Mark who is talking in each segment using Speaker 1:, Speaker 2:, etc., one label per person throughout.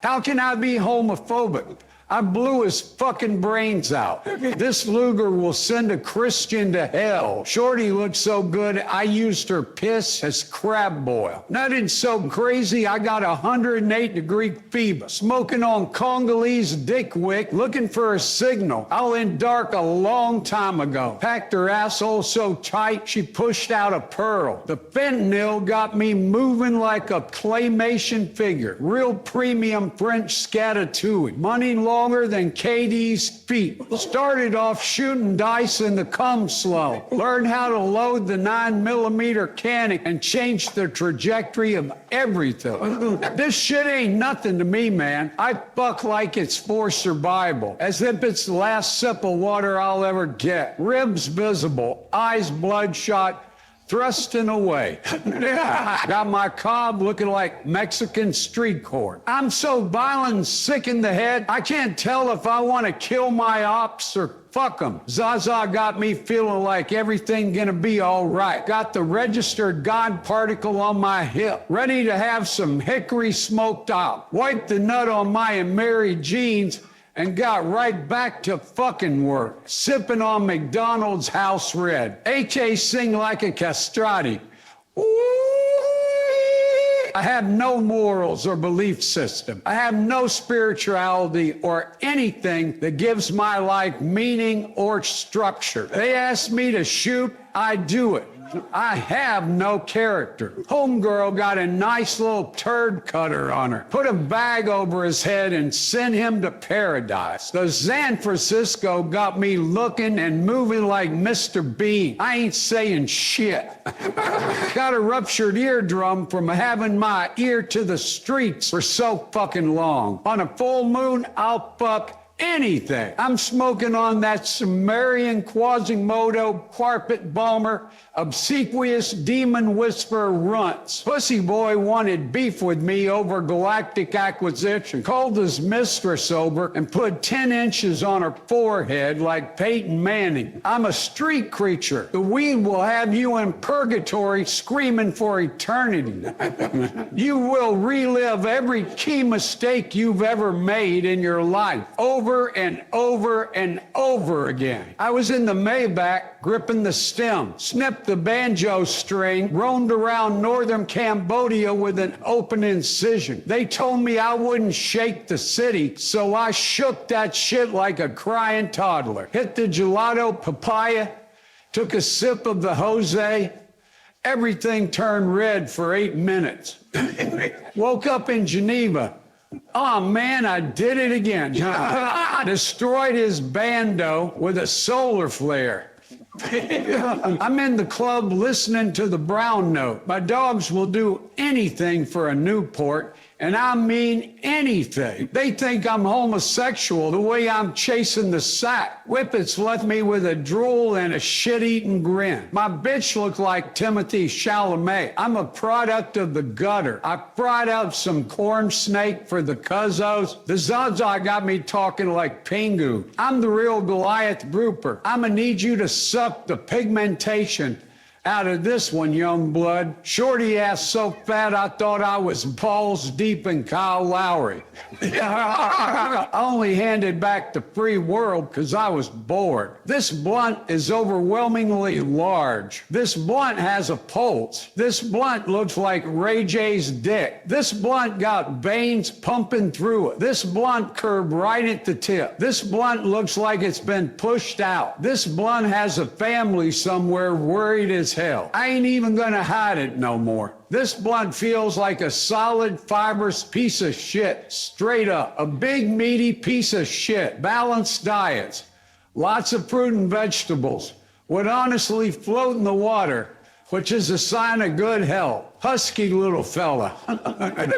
Speaker 1: How can I be homophobic? I blew his fucking brains out. This Luger will send a Christian to hell. Shorty looked so good, I used her piss as crab boil. Nothing so crazy, I got 108-degree fever. Smoking on Congolese dick wick, looking for a signal. I went dark a long time ago. Packed her asshole so tight, she pushed out a pearl. The fentanyl got me moving like a claymation figure. Real premium French scatatouille. Money longer than KD's feet. Started off shooting dice in the cum slow. Learned how to load the 9mm cannon and change the trajectory of everything. This shit ain't nothing to me, man. I fuck like it's for survival. As if it's the last sip of water I'll ever get. Ribs visible, eyes bloodshot, thrusting away. Got my cob looking like Mexican street corn. I'm so violent and sick in the head, I can't tell if I want to kill my ops or fuck them. Zaza got me feeling like everything gonna be all right. Got the registered God particle on my hip, ready to have some hickory smoked out. Wiped the nut on my married jeans and got right back to fucking work, sipping on McDonald's house red. AK sing like a castrati. I have no morals or belief system. I have no spirituality or anything that gives my life meaning or structure. They ask me to shoot, I do it. I have no character. Homegirl got a nice little turd cutter on her. Put a bag over his head and sent him to paradise. The San Francisco got me looking and moving like Mr. Bean. I ain't saying shit. Got a ruptured eardrum from having my ear to the streets for so fucking long. On a full moon, I'll fuck anything. I'm smoking on that Sumerian Quasimodo carpet bomber, obsequious demon whisperer runts. Pussy boy wanted beef with me over galactic acquisition. Called his mistress over and put 10 inches on her forehead like Peyton Manning. I'm a street creature. The weed will have you in purgatory screaming for eternity. You will relive every key mistake you've ever made in your life. Over and over and over again. I was in the Maybach gripping the stem, snipped the banjo string, roamed around northern Cambodia with an open incision. They told me I wouldn't shake the city, so I shook that shit like a crying toddler. Hit the gelato papaya, took a sip of the Jose. Everything turned red for 8 minutes. Woke up in Geneva. Oh man, I did it again. Destroyed his bando with a solar flare. I'm in the club listening to the brown note. My dogs will do anything for a Newport, and I mean anything. They think I'm homosexual the way I'm chasing the sack. Whippets left me with a drool and a shit-eating grin. My bitch looked like Timothy Chalamet. I'm a product of the gutter. I fried up some corn snake for the cuzzos. The Zaza got me talking like Pingu. I'm the real Goliath grouper. I'ma need you to suck the pigmentation out of this one, young blood. Shorty ass so fat I thought I was balls deep in Kyle Lowry. I only handed back the free world because I was bored. This blunt is overwhelmingly large. This blunt has a pulse. This blunt looks like Ray J's dick. This blunt got veins pumping through it. This blunt curved right at the tip. This blunt looks like it's been pushed out. This blunt has a family somewhere worried as hell. I ain't even gonna hide it no more. This blunt feels like a solid, fibrous piece of shit, straight up. A big, meaty piece of shit. Balanced diets. Lots of fruit and vegetables. Would honestly float in the water, which is a sign of good health. Husky little fella.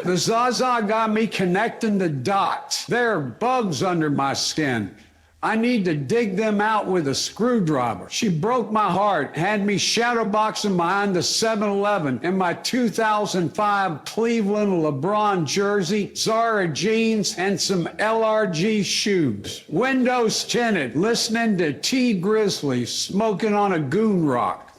Speaker 1: The Zaza got me connecting the dots. There are bugs under my skin. I need to dig them out with a screwdriver. She broke my heart, had me shadowboxing behind the 7-Eleven in my 2005 Cleveland LeBron jersey, Zara jeans, and some LRG shoes. Windows tinted, listening to T Grizzly, smoking on a goon rock.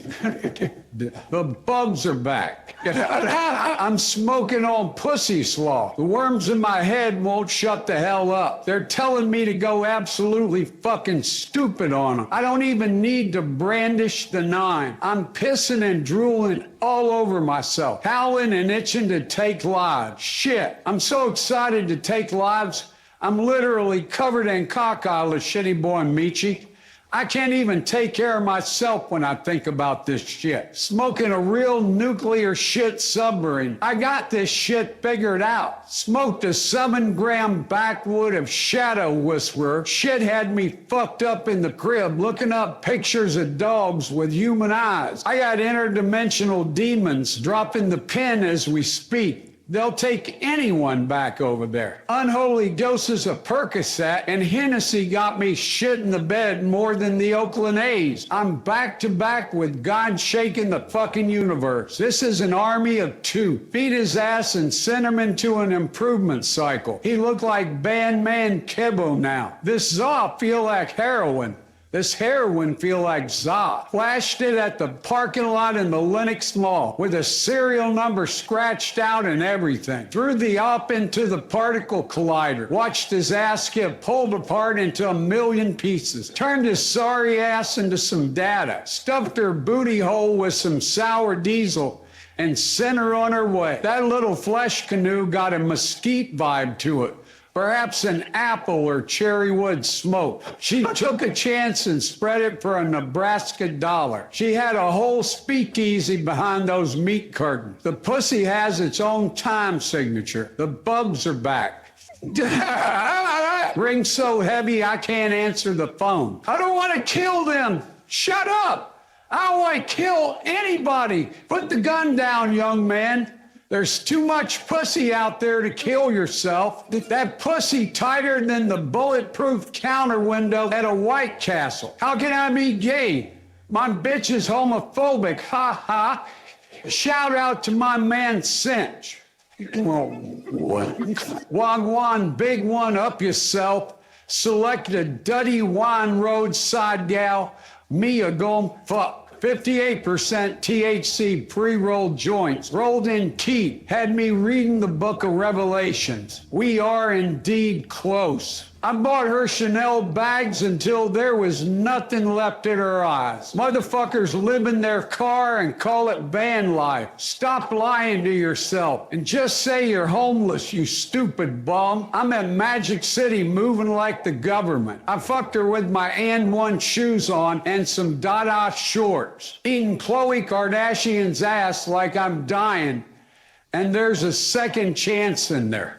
Speaker 1: The bugs are back. I'm smoking on pussy slaw. The worms in my head won't shut the hell up. They're telling me to go absolutely fucking stupid on them. I don't even need to brandish the 9. I'm pissing and drooling all over myself, howling and itching to take lives. Shit, I'm so excited to take lives, I'm literally covered in cockeye, shitty boy Michi. I can't even take care of myself when I think about this shit. Smoking a real nuclear shit submarine. I got this shit figured out. Smoked a 7-gram backwood of Shadow Whisperer. Shit had me fucked up in the crib looking up pictures of dogs with human eyes. I got interdimensional demons dropping the pin as we speak. They'll take anyone back over there. Unholy doses of Percocet and Hennessy got me shit in the bed more than the Oakland A's. I'm back to back with God shaking the fucking universe. This is an army of 2. Feed his ass and send him into an improvement cycle. He looked like Bandman Kebo now. This Zaw feel like heroin. This heroin feel like Za. Flashed it at the parking lot in the Lenox Mall with a serial number scratched out and everything. Threw the op into the particle collider. Watched his ass get pulled apart into a million pieces. Turned his sorry ass into some data. Stuffed her booty hole with some sour diesel and sent her on her way. That little flesh canoe got a mesquite vibe to it. Perhaps an apple or cherry wood smoke. She took a chance and spread it for a Nebraska dollar. She had a whole speakeasy behind those meat curtains. The pussy has its own time signature. The bugs are back. Ring so heavy I can't answer the phone. I don't want to kill them. Shut up. I don't want to kill anybody. Put the gun down, young man. There's too much pussy out there to kill yourself. That pussy tighter than the bulletproof counter window at a White Castle. How can I be gay? My bitch is homophobic, ha ha. Shout out to my man Cinch. Well, what? Wagwan, big one up yourself. Select a duddy wine roadside gal. Me a gon' fuck. 58% THC pre-rolled joints, rolled in teeth, had me reading the book of Revelations. We are indeed close. I bought her Chanel bags until there was nothing left in her eyes. Motherfuckers live in their car and call it van life. Stop lying to yourself and just say you're homeless, you stupid bum. I'm at Magic City moving like the government. I fucked her with my And One shoes on and some Dada shorts. Eating Khloe Kardashian's ass like I'm dying. And there's a second chance in there.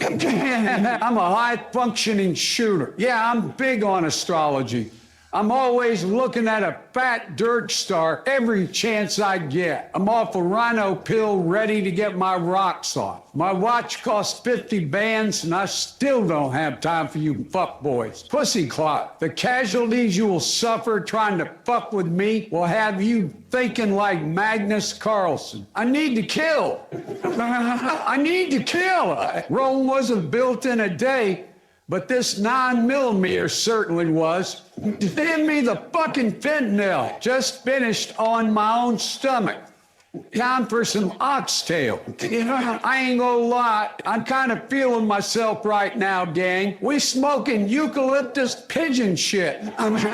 Speaker 1: I'm a high-functioning shooter. Yeah, I'm big on astrology. I'm always looking at a fat dirt star every chance I get. I'm off a rhino pill ready to get my rocks off. My watch costs 50 bands and I still don't have time for you fuckboys. Pussy clot. The casualties you will suffer trying to fuck with me will have you thinking like Magnus Carlsen. I need to kill. I need to kill. Rome wasn't built in a day. But this 9mm certainly was. Hand me the fucking fentanyl. Just finished on my own stomach. Time for some oxtail. I ain't gonna lie, I'm kind of feeling myself right now, gang. We smoking eucalyptus pigeon shit.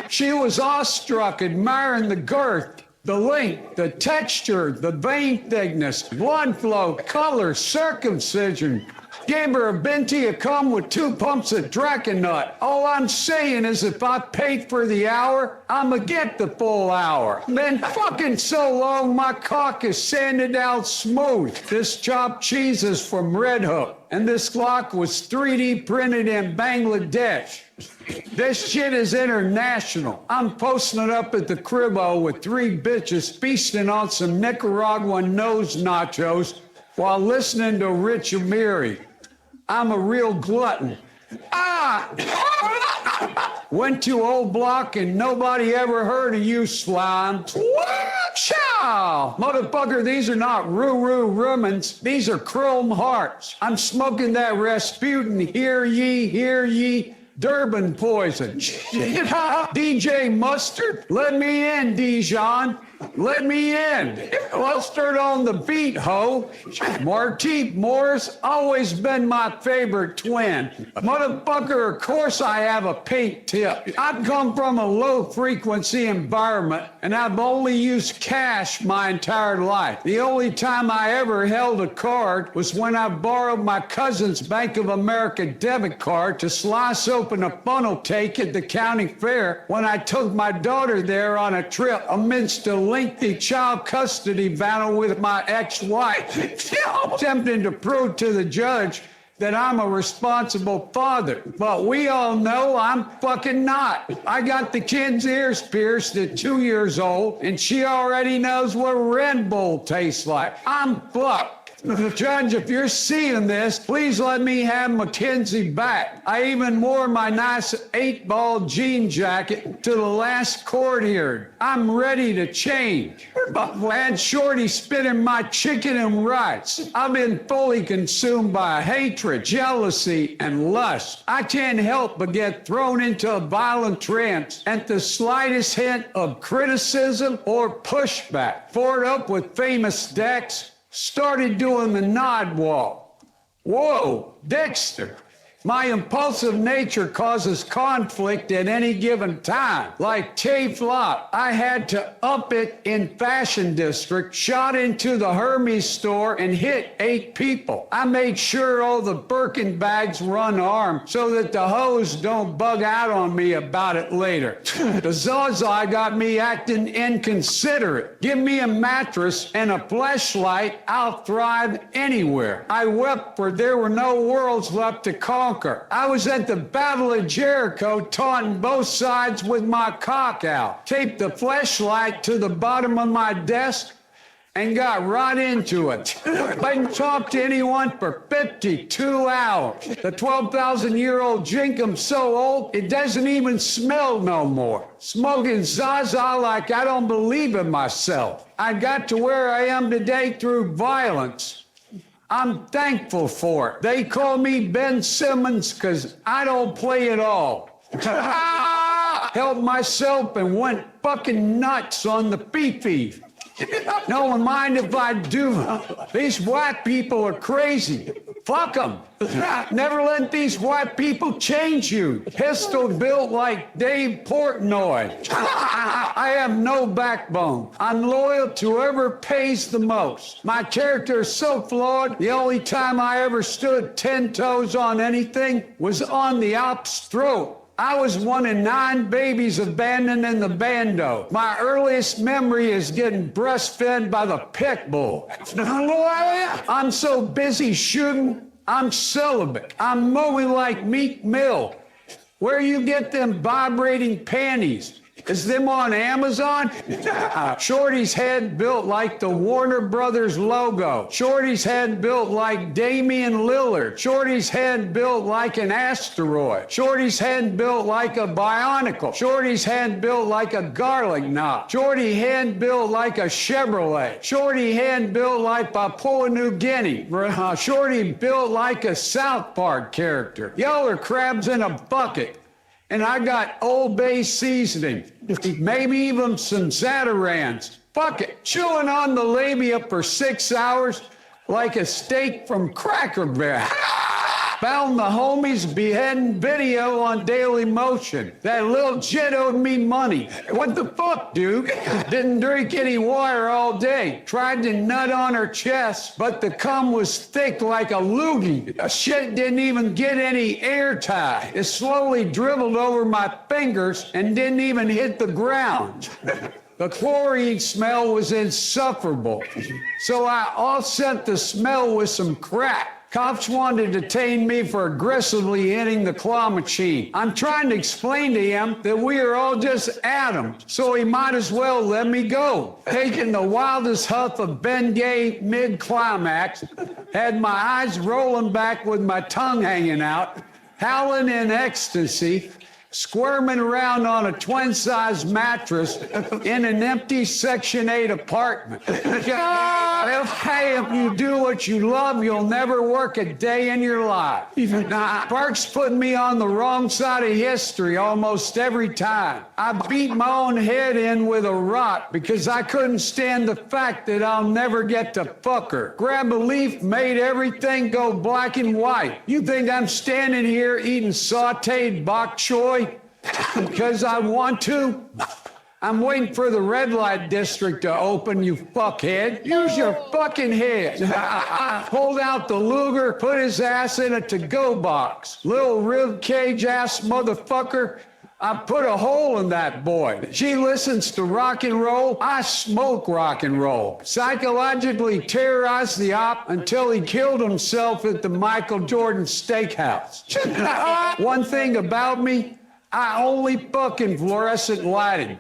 Speaker 1: She was awestruck, admiring the girth, the length, the texture, the vein thickness, blood flow, color, circumcision. Gave her a Venti, a cum with 2 pumps of Dracanut. All I'm saying is if I paid for the hour, I'ma get the full hour. Been fucking so long, my cock is sanded out smooth. This chopped cheese is from Red Hook, and this Glock was 3D printed in Bangladesh. This shit is international. I'm posting it up at the cribbo with 3 bitches feasting on some Nicaraguan nose nachos while listening to Rich Amiri. I'm a real glutton. Went to Old Block and nobody ever heard of you, slime. Chow! Motherfucker, these are not Ruru Rumans. These are Chrome Hearts. I'm smoking that Rasputin, hear ye, Durban poison. DJ Mustard, let me in, Dijon. Let me in. Well, start on the beat, ho. Martique Morris, always been my favorite twin. Motherfucker, of course I have a pink tip. I've come from a low-frequency environment, and I've only used cash my entire life. The only time I ever held a card was when I borrowed my cousin's Bank of America debit card to slice open a funnel cake at the county fair when I took my daughter there on a trip amidst a lengthy child custody battle with my ex-wife, attempting to prove to the judge that I'm a responsible father. But we all know I'm fucking not. I got the kid's ears pierced at 2 years old, and she already knows what Red Bull tastes like. I'm fucked. Judge, if you're seeing this, please let me have Mackenzie back. I even wore my nice 8-ball jean jacket to the last court hearing. I'm ready to change. And Shorty spitting my chicken and rice. I've been fully consumed by hatred, jealousy, and lust. I can't help but get thrown into a violent trance at the slightest hint of criticism or pushback. Poured up with famous Dex, started doing the nod walk. Whoa, Dexter. My impulsive nature causes conflict at any given time. Like Tay-Flop, I had to up it in Fashion District, shot into the Hermes store and hit 8 people. I made sure all the Birkin bags were unarmed so that the hoes don't bug out on me about it later. The Zaza got me acting inconsiderate. Give me a mattress and a fleshlight, I'll thrive anywhere. I wept for there were no worlds left to conquer. I was at the Battle of Jericho taunting both sides with my cock out. Taped the fleshlight to the bottom of my desk and got right into it. I didn't talk to anyone for 52 hours. The 12,000-year-old jinkum's so old, it doesn't even smell no more. Smoking Zaza like I don't believe in myself. I got to where I am today through violence. I'm thankful for it. They call me Ben Simmons because I don't play at all. Helped myself and went fucking nuts on the Fifi. No one mind if I do. These white people are crazy. Fuck them. Never let these white people change you. Pistol built like Dave Portnoy. I have no backbone. I'm loyal to whoever pays the most. My character is so flawed, the only time I ever stood 10 toes on anything was on the op's throat. I was one of 9 babies abandoned in the bando. My earliest memory is getting breastfed by the pit bull. I'm so busy shooting, I'm celibate. I'm mowing like Meek Mill. Where you get them vibrating panties? Is them on Amazon? Shorty's head built like the Warner Brothers logo. Shorty's head built like Damian Lillard. Shorty's head built like an asteroid. Shorty's head built like a bionicle. Shorty's head built like a garlic knot. Shorty head built like a Chevrolet. Shorty head built like Papua New Guinea. Shorty built like a South Park character. Y'all are crabs in a bucket. And I got Old Bay seasoning, maybe even some Zatarans. Fuck it, chewing on the labia for 6 hours like a steak from Cracker Barrel. Found the homies beheading video on Daily Motion. That little jit owed me money. What the fuck, dude? Didn't drink any water all day. Tried to nut on her chest, but the cum was thick like a loogie. The shit didn't even get any airtime. It slowly dribbled over my fingers and didn't even hit the ground. The chlorine smell was insufferable. So I offset the smell with some crack. Cops wanted to detain me for aggressively hitting the claw machine. I'm trying to explain to him that we are all just atoms, so he might as well let me go. Taking the wildest huff of Bengay mid-climax, had my eyes rolling back with my tongue hanging out, howling in ecstasy, squirming around on a twin-size mattress in an empty Section 8 apartment. Hey, if you do what you love, you'll never work a day in your life. Park's putting me on the wrong side of history almost every time. I beat my own head in with a rock because I couldn't stand the fact that I'll never get to fuck her. Grab a leaf made everything go black and white. You think I'm standing here eating sauteed bok choy because I want to? I'm waiting for the red light district to open, you fuckhead. Use your fucking head. Pulled out the Luger, put his ass in a to-go box. Little rib cage ass motherfucker. I put a hole in that boy. She listens to rock and roll. I smoke rock and roll. Psychologically terrorized the op until he killed himself at the Michael Jordan Steakhouse. One thing about me, I only fucking fluorescent lighting.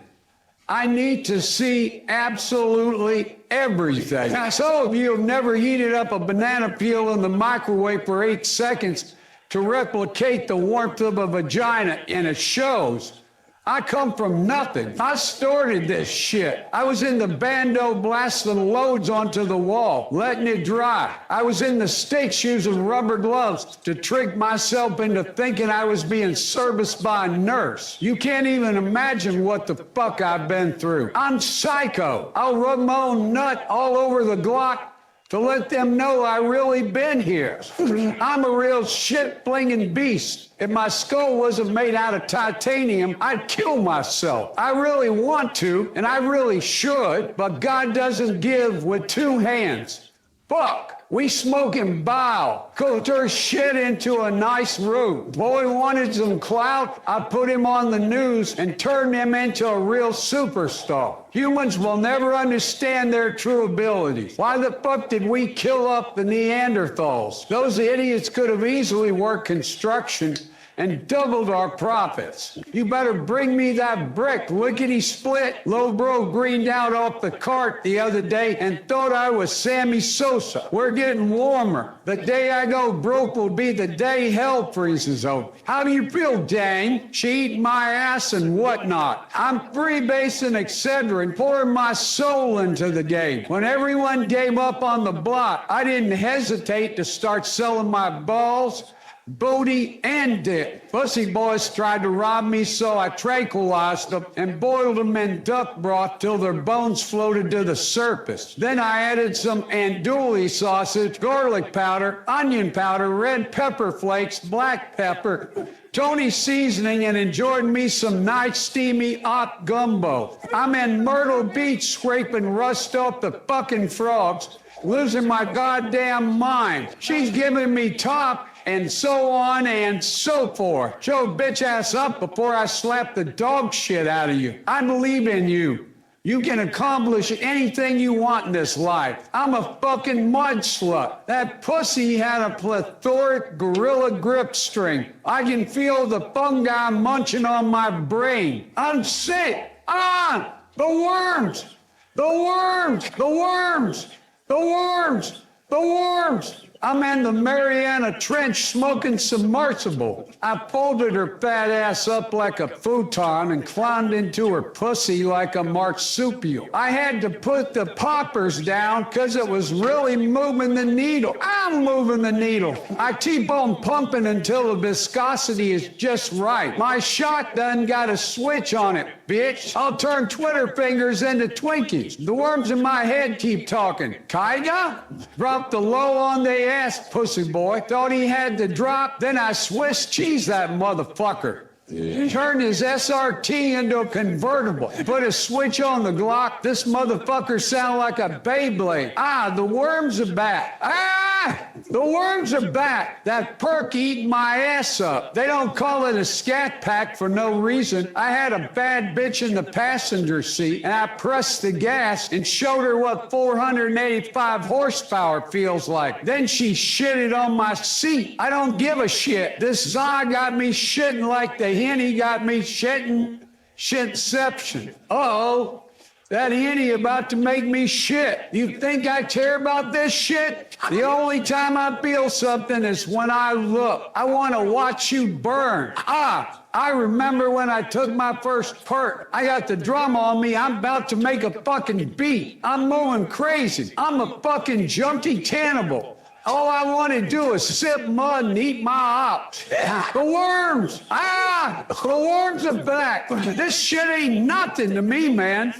Speaker 1: I need to see absolutely everything. Some of you have never heated up a banana peel in the microwave for 8 seconds to replicate the warmth of a vagina, and it shows. I come from nothing. I started this shit. I was in the bando blasting loads onto the wall, letting it dry. I was in the States using rubber gloves to trick myself into thinking I was being serviced by a nurse. You can't even imagine what the fuck I've been through. I'm psycho. I'll rub my own nut all over the Glock to let them know I really been here. I'm a real shit-flinging beast. If my skull wasn't made out of titanium, I'd kill myself. I really want to, and I really should, but God doesn't give with 2 hands. Fuck. We smoking bile. Cooked her shit into a nice room. Boy wanted some clout. I put him on the news and turned him into a real superstar. Humans will never understand their true abilities. Why the fuck did we kill up the Neanderthals? Those idiots could have easily worked construction and doubled our profits. You better bring me that brick, lickety-split. Low bro greened out off the cart the other day and thought I was Sammy Sosa. We're getting warmer. The day I go broke will be the day hell freezes over. How do you feel, dang? She eat my ass and whatnot. I'm freebasing Excedrin, pouring my soul into the game. When everyone gave up on the block, I didn't hesitate to start selling my balls, booty, and dick. Pussy boys tried to rob me, so I tranquilized them and boiled them in duck broth till their bones floated to the surface. Then I added some andouille sausage, garlic powder, onion powder, red pepper flakes, black pepper, Tony seasoning, and enjoyed me some nice steamy op gumbo. I'm in Myrtle Beach scraping rust off the fucking frogs, losing my goddamn mind. She's giving me top, and so on and so forth. Show bitch ass up before I slap the dog shit out of you. I believe in you. You can accomplish anything you want in this life. I'm a fucking mud slut. That pussy had a plethoric gorilla grip string. I can feel the fungi munching on my brain. I'm sick. Ah, the worms, the worms, the worms, the worms, the worms. I'm in the Mariana Trench smoking submersible. I folded her fat ass up like a futon and climbed into her pussy like a marsupial. I had to put the poppers down because it was really moving the needle. I'm moving the needle. I keep on pumping until the viscosity is just right. My shotgun got a switch on it, bitch. I'll turn Twitter fingers into Twinkies. The worms in my head keep talking. Kaiga? Drop the low on the ass, pussy boy. Thought he had to drop, then I Swiss cheese that motherfucker. Turned his SRT into a convertible. Put a switch on the Glock. This motherfucker sound like a Beyblade. Ah, the worms are back. Ah, the worms are back. That perk eating my ass up. They don't call it a scat pack for no reason. I had a bad bitch in the passenger seat, and I pressed the gas and showed her what 485 horsepower feels like. Then she shitted on my seat. I don't give a shit. This Za got me shitting like the Henny got me shitting. Shitception. Uh-oh. That henny about to make me shit. You think I care about this shit? The only time I feel something is when I look. I want to watch you burn. I remember when I took my first perk. I got the drum on me. I'm about to make a fucking beat. I'm moving crazy. I'm a fucking junkie cannibal. All I want to do is sip mud and eat my ops. The worms. The worms are back. This shit ain't nothing to me, man.